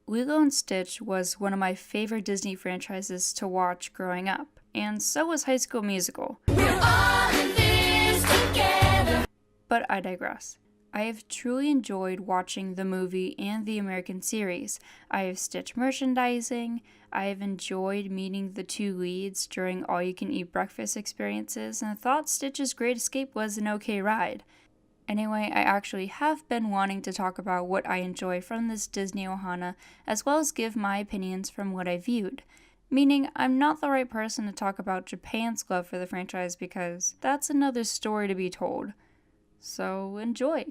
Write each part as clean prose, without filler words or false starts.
Lilo and Stitch was one of my favorite Disney franchises to watch growing up, and so was High School Musical. We're all in this together. But I digress. I have truly enjoyed watching the movie and the American series. I have Stitch merchandising, I have enjoyed meeting the two leads during all-you-can-eat breakfast experiences, and thought Stitch's Great Escape was an okay ride. Anyway, I actually have been wanting to talk about what I enjoy from this Disney Ohana, as well as give my opinions from what I viewed. Meaning, I'm not the right person to talk about Japan's love for the franchise because that's another story to be told. So, enjoy!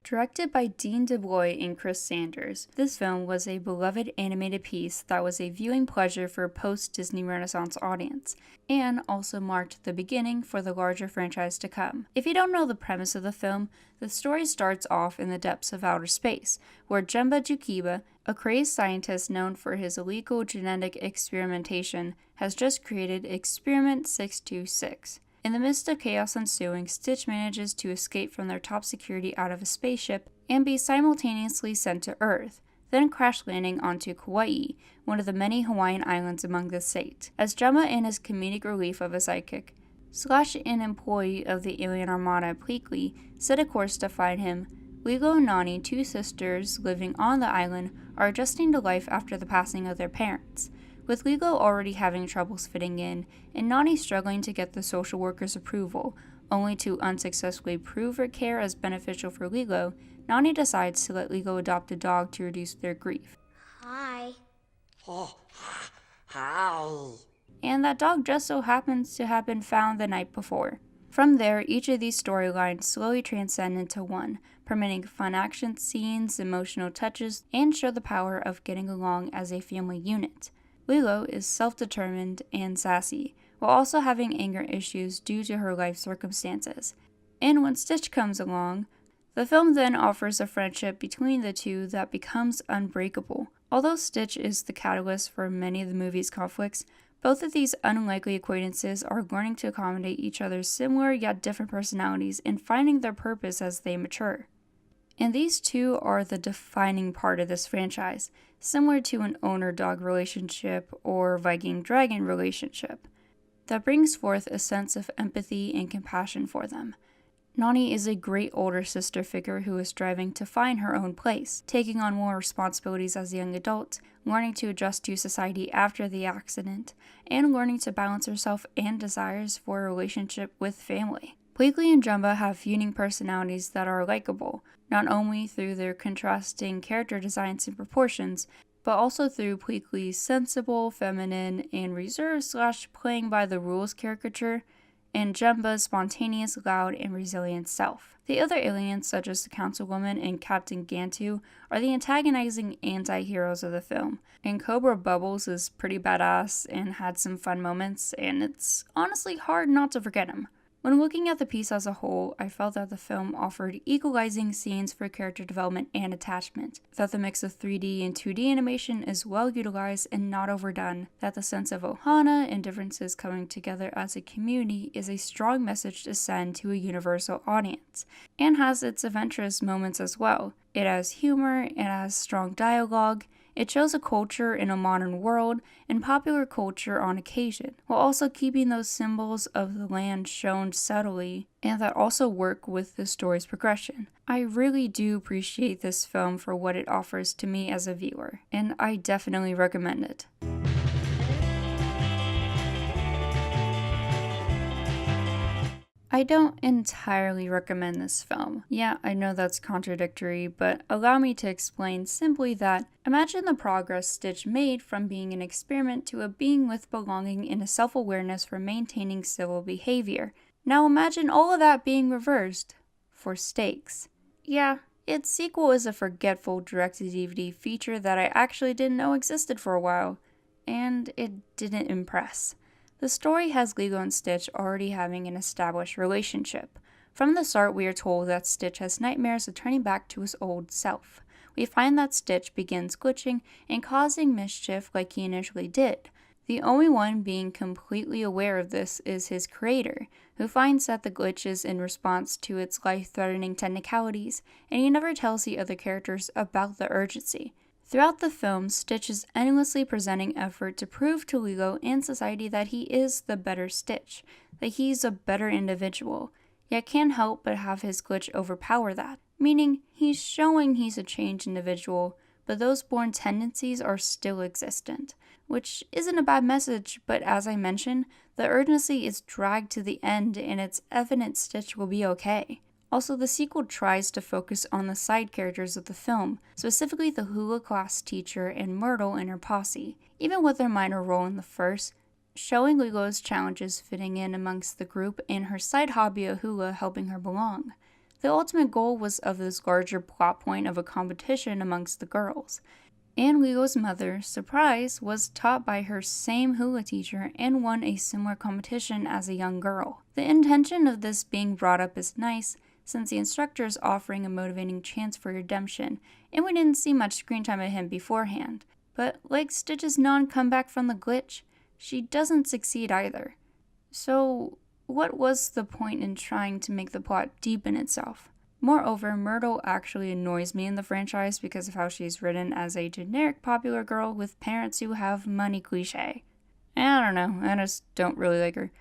Directed by Dean DeBlois and Chris Sanders, this film was a beloved animated piece that was a viewing pleasure for a post-Disney Renaissance audience, and also marked the beginning for the larger franchise to come. If you don't know the premise of the film, the story starts off in the depths of outer space, where Jumba Jookiba, a crazed scientist known for his illegal genetic experimentation, has just created Experiment 626. In the midst of chaos ensuing, Stitch manages to escape from their top security out of a spaceship and be simultaneously sent to Earth, then crash landing onto Kauai, one of the many Hawaiian islands among the state. As Jumba and his comedic relief of a sidekick, / an employee of the alien armada Pleakley, set a course to find him, Lilo and Nani, two sisters living on the island, are adjusting to life after the passing of their parents. With Lilo already having troubles fitting in, and Nani struggling to get the social worker's approval, only to unsuccessfully prove her care as beneficial for Lilo, Nani decides to let Lilo adopt a dog to reduce their grief. Hi. Oh, hi. And that dog just so happens to have been found the night before. From there, each of these storylines slowly transcend into one, permitting fun action scenes, emotional touches, and show the power of getting along as a family unit. Lilo is self-determined and sassy, while also having anger issues due to her life circumstances. And when Stitch comes along, the film then offers a friendship between the two that becomes unbreakable. Although Stitch is the catalyst for many of the movie's conflicts, both of these unlikely acquaintances are learning to accommodate each other's similar yet different personalities and finding their purpose as they mature. And these two are the defining part of this franchise, similar to an owner-dog relationship or Viking-dragon relationship, that brings forth a sense of empathy and compassion for them. Nani is a great older sister figure who is striving to find her own place, taking on more responsibilities as a young adult, learning to adjust to society after the accident, and learning to balance herself and desires for a relationship with family. Pleakley and Jumba have unique personalities that are likable, not only through their contrasting character designs and proportions, but also through Pleakley's sensible, feminine, and reserved / playing by the rules caricature, and Jumba's spontaneous, loud, and resilient self. The other aliens, such as the Councilwoman and Captain Gantu, are the antagonizing anti-heroes of the film, and Cobra Bubbles is pretty badass and had some fun moments, and it's honestly hard not to forget him. When looking at the piece as a whole, I felt that the film offered equalizing scenes for character development and attachment, that the mix of 3D and 2D animation is well utilized and not overdone, that the sense of ohana and differences coming together as a community is a strong message to send to a universal audience, and has its adventurous moments as well. It has humor, it has strong dialogue, it shows a culture in a modern world and popular culture on occasion, while also keeping those symbols of the land shown subtly and that also work with the story's progression. I really do appreciate this film for what it offers to me as a viewer, and I definitely recommend it. I don't entirely recommend this film. Yeah, I know that's contradictory, but allow me to explain simply that imagine the progress Stitch made from being an experiment to a being with belonging and a self-awareness for maintaining civil behavior. Now imagine all of that being reversed for stakes. Yeah, its sequel is a forgetful direct-to-DVD feature that I actually didn't know existed for a while, and it didn't impress. The story has Lilo and Stitch already having an established relationship, From the start, we are told that Stitch has nightmares of turning back to his old self. We find that Stitch begins glitching and causing mischief like he initially did. The only one being completely aware of this is his creator, who finds that the glitch is in response to its life-threatening technicalities, and he never tells the other characters about the urgency. Throughout the film, Stitch is endlessly presenting effort to prove to Lilo and society that he is the better Stitch, that he's a better individual, yet can't help but have his glitch overpower that, meaning he's showing he's a changed individual, but those born tendencies are still existent, which isn't a bad message, but as I mentioned, the urgency is dragged to the end and it's evident Stitch will be okay. Also, the sequel tries to focus on the side characters of the film, specifically the hula class teacher and Myrtle and her posse, even with their minor role in the first, showing Lilo's challenges fitting in amongst the group and her side hobby of hula helping her belong. The ultimate goal was of this larger plot point of a competition amongst the girls. And Lilo's mother, surprise, was taught by her same hula teacher and won a similar competition as a young girl. The intention of this being brought up is nice, since the instructor is offering a motivating chance for redemption, and we didn't see much screen time of him beforehand. But like Stitch's non-comeback from the glitch, she doesn't succeed either. So, what was the point in trying to make the plot deepen itself? Moreover, Myrtle actually annoys me in the franchise because of how she's written as a generic popular girl with parents who have money cliche. I don't know, I just don't really like her.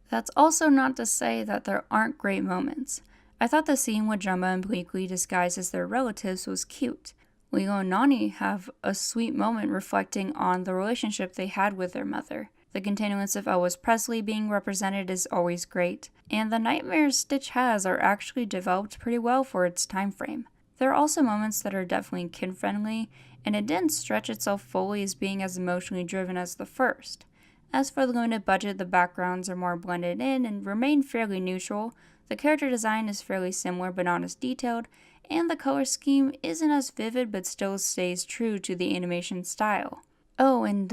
That's also not to say that there aren't great moments. I thought the scene with Jumba and Bleakley disguised as their relatives was cute. Lilo and Nani have a sweet moment reflecting on the relationship they had with their mother. The continuance of Elvis Presley being represented is always great, and the nightmares Stitch has are actually developed pretty well for its time frame. There are also moments that are definitely kid-friendly, and it didn't stretch itself fully as being as emotionally driven as the first. As for the limited budget, the backgrounds are more blended in and remain fairly neutral. The character design is fairly similar but not as detailed, and the color scheme isn't as vivid but still stays true to the animation style. Oh, and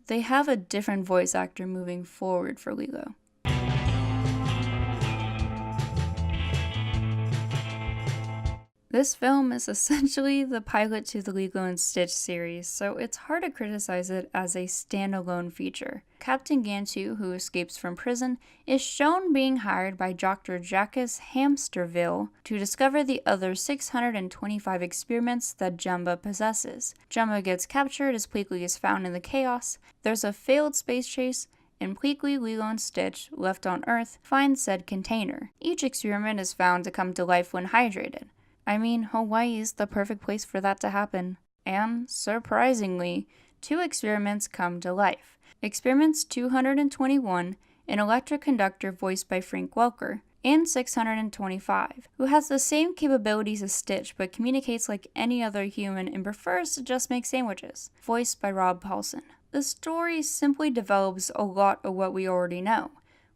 they have a different voice actor moving forward for Lilo. This film is essentially the pilot to the Lilo and Stitch series, so it's hard to criticize it as a standalone feature. Captain Gantu, who escapes from prison, is shown being hired by Dr. Jacques Hamsterville to discover the other 625 experiments that Jumba possesses. Jumba gets captured as Pleakley is found in the chaos. There's a failed space chase, and Pleakley, Lilo, and Stitch, left on Earth, find said container. Each experiment is found to come to life when hydrated. I mean, Hawaii is the perfect place for that to happen. And, surprisingly, 2 experiments come to life. Experiments 221, an electric conductor voiced by Frank Welker, and 625, who has the same capabilities as Stitch but communicates like any other human and prefers to just make sandwiches, voiced by Rob Paulson. The story simply develops a lot of what we already know.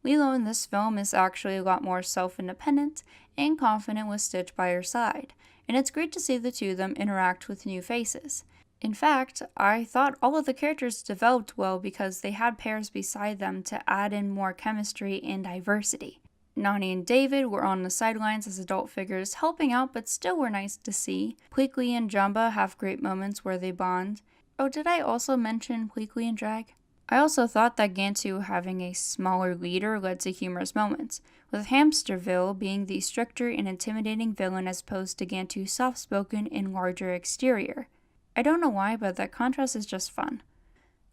Lilo in this film is actually a lot more self-independent and confident with Stitch by her side, and it's great to see the two of them interact with new faces. In fact, I thought all of the characters developed well because they had pairs beside them to add in more chemistry and diversity. Nani and Daveigh were on the sidelines as adult figures helping out but still were nice to see. Pleakley and Jumba have great moments where they bond. Oh, did I also mention Pleakley and Drag? I also thought that Gantu having a smaller leader led to humorous moments, with Hamsterville being the stricter and intimidating villain as opposed to Gantu's soft-spoken and larger exterior. I don't know why, but that contrast is just fun.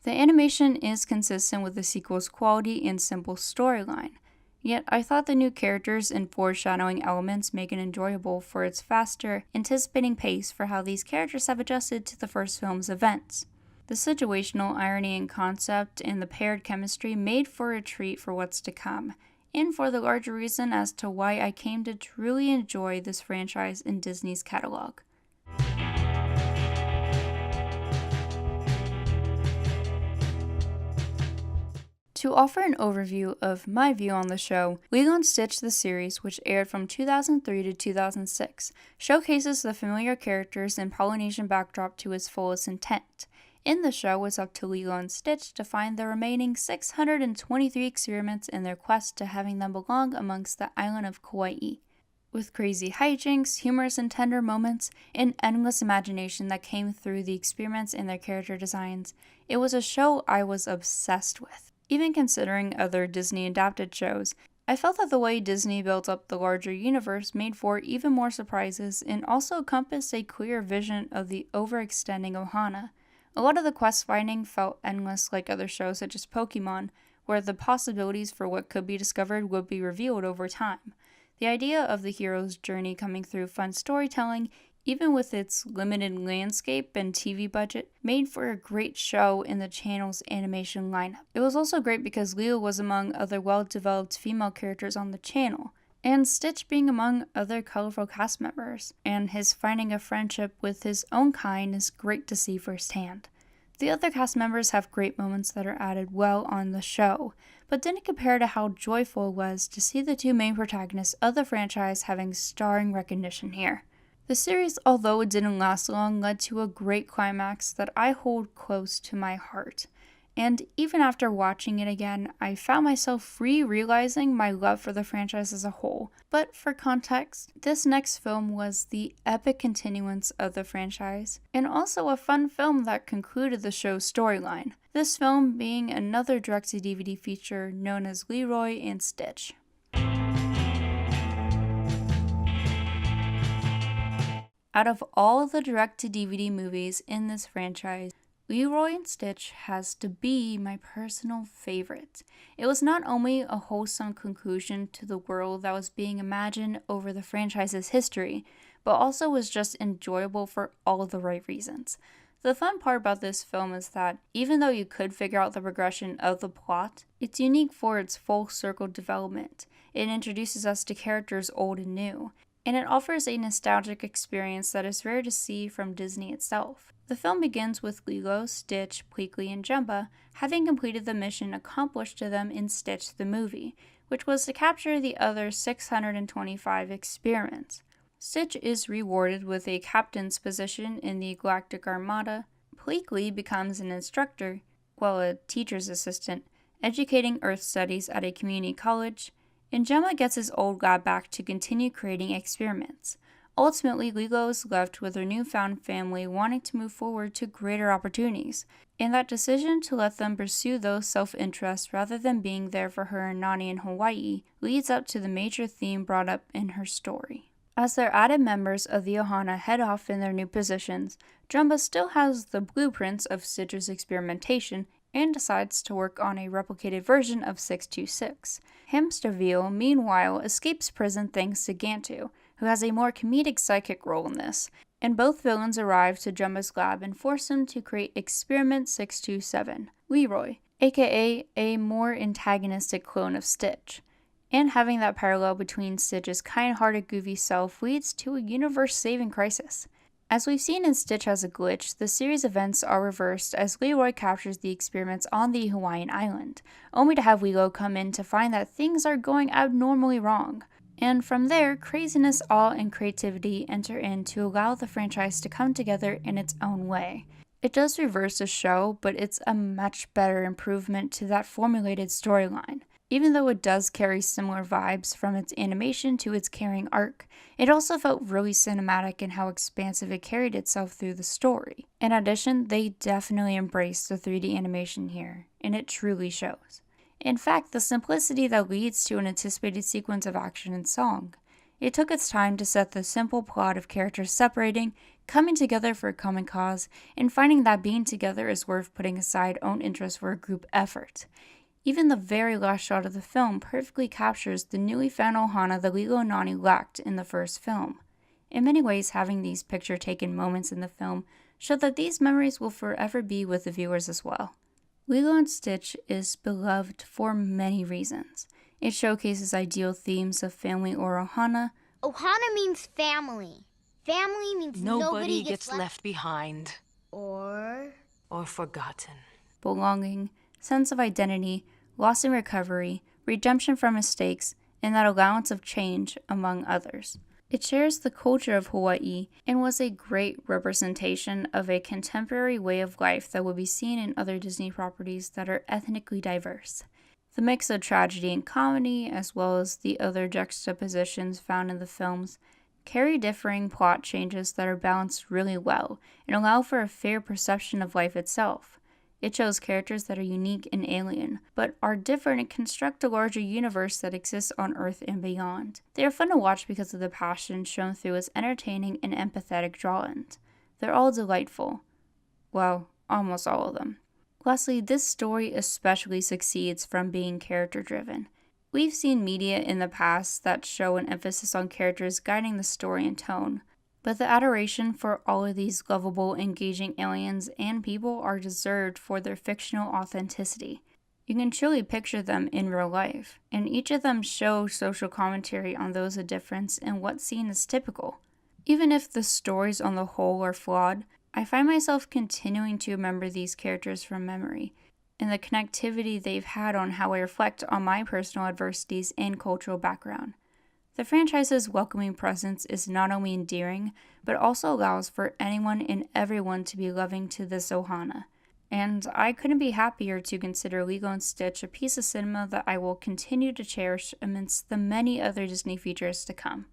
The animation is consistent with the sequel's quality and simple storyline, yet I thought the new characters and foreshadowing elements make it enjoyable for its faster, anticipating pace for how these characters have adjusted to the first film's events. The situational irony and concept and the paired chemistry made for a treat for what's to come, and for the larger reason as to why I came to truly enjoy this franchise in Disney's catalog. To offer an overview of my view on the show, Lilo and Stitch the series, which aired from 2003 to 2006, showcases the familiar characters and Polynesian backdrop to its fullest intent. In the show, it's up to Lilo and Stitch to find the remaining 623 experiments in their quest to having them belong amongst the island of Kauai. with crazy hijinks, humorous and tender moments, and endless imagination that came through the experiments in their character designs. It was a show I was obsessed with. Even considering other Disney-adapted shows, I felt that the way Disney built up the larger universe made for even more surprises and also encompassed a clear vision of the overextending Ohana. A lot of the quest finding felt endless like other shows such as Pokemon, where the possibilities for what could be discovered would be revealed over time. The idea of the hero's journey coming through fun storytelling, even with its limited landscape and TV budget, made for a great show in the channel's animation lineup. It was also great because Lilo was among other well-developed female characters on the channel, and Stitch being among other colorful cast members, and his finding a friendship with his own kind is great to see firsthand. The other cast members have great moments that are added well on the show, but didn't compare to how joyful it was to see the two main protagonists of the franchise having starring recognition here. The series, although it didn't last long, led to a great climax that I hold close to my heart. And even after watching it again, I found myself re-realizing my love for the franchise as a whole. But for context, this next film was the epic continuance of the franchise, and also a fun film that concluded the show's storyline. This film being another direct-to-DVD feature known as Leroy and Stitch. Out of all the direct-to-DVD movies in this franchise, Leroy and Stitch has to be my personal favorite. It was not only a wholesome conclusion to the world that was being imagined over the franchise's history, but also was just enjoyable for all the right reasons. The fun part about this film is that, even though you could figure out the progression of the plot, it's unique for its full circle development. It introduces us to characters old and new, and it offers a nostalgic experience that is rare to see from Disney itself. The film begins with Lilo, Stitch, Pleakley, and Jumba having completed the mission accomplished to them in Stitch the movie, which was to capture the other 625 experiments. Stitch is rewarded with a captain's position in the Galactic Armada. Pleakley becomes an instructor, a teacher's assistant, educating Earth studies at a community college, and Jumba gets his old lab back to continue creating experiments. Ultimately, Lilo is left with her newfound family wanting to move forward to greater opportunities, and that decision to let them pursue those self-interests rather than being there for her and Nani in Hawaii leads up to the major theme brought up in her story. As their added members of the Ohana head off in their new positions, Jumba still has the blueprints of Stitch's experimentation and decides to work on a replicated version of 626. Hamsterville, meanwhile, escapes prison thanks to Gantu, who has a more comedic psychic role in this, and both villains arrive to Jumba's lab and force him to create Experiment 627, Leroy, aka a more antagonistic clone of Stitch. And having that parallel between Stitch's kind-hearted goofy self leads to a universe-saving crisis. As we've seen in Stitch Has a Glitch, the series events are reversed as Leroy captures the experiments on the Hawaiian island, only to have Lilo come in to find that things are going abnormally wrong. And from there, craziness, awe, and creativity enter in to allow the franchise to come together in its own way. It does reverse the show, but it's a much better improvement to that formulated storyline. Even though it does carry similar vibes from its animation to its carrying arc, it also felt really cinematic in how expansive it carried itself through the story. In addition, they definitely embraced the 3D animation here, and it truly shows. In fact, the simplicity that leads to an anticipated sequence of action and song. It took its time to set the simple plot of characters separating, coming together for a common cause, and finding that being together is worth putting aside own interests for a group effort. Even the very last shot of the film perfectly captures the newly found Ohana that Lilo and Nani lacked in the first film. In many ways, having these picture-taken moments in the film showed that these memories will forever be with the viewers as well. Lilo and Stitch is beloved for many reasons. It showcases ideal themes of family or Ohana. Ohana means family. Family means nobody gets left behind. Or forgotten. Belonging, sense of identity, loss and recovery, redemption from mistakes, and that allowance of change, among others. It shares the culture of Hawaii and was a great representation of a contemporary way of life that would be seen in other Disney properties that are ethnically diverse. The mix of tragedy and comedy, as well as the other juxtapositions found in the films, carry differing plot changes that are balanced really well and allow for a fair perception of life itself. It shows characters that are unique and alien, but are different and construct a larger universe that exists on Earth and beyond. They are fun to watch because of the passion shown through its entertaining and empathetic drawings. They're all delightful. Well, almost all of them. Lastly, this story especially succeeds from being character-driven. We've seen media in the past that show an emphasis on characters guiding the story and tone, but the adoration for all of these lovable, engaging aliens and people are deserved for their fictional authenticity. You can truly picture them in real life, and each of them show social commentary on those of difference and what's seen as typical. Even if the stories on the whole are flawed, I find myself continuing to remember these characters from memory, and the connectivity they've had on how I reflect on my personal adversities and cultural background. The franchise's welcoming presence is not only endearing, but also allows for anyone and everyone to be loving to this ohana. And I couldn't be happier to consider Lilo & Stitch a piece of cinema that I will continue to cherish amidst the many other Disney features to come.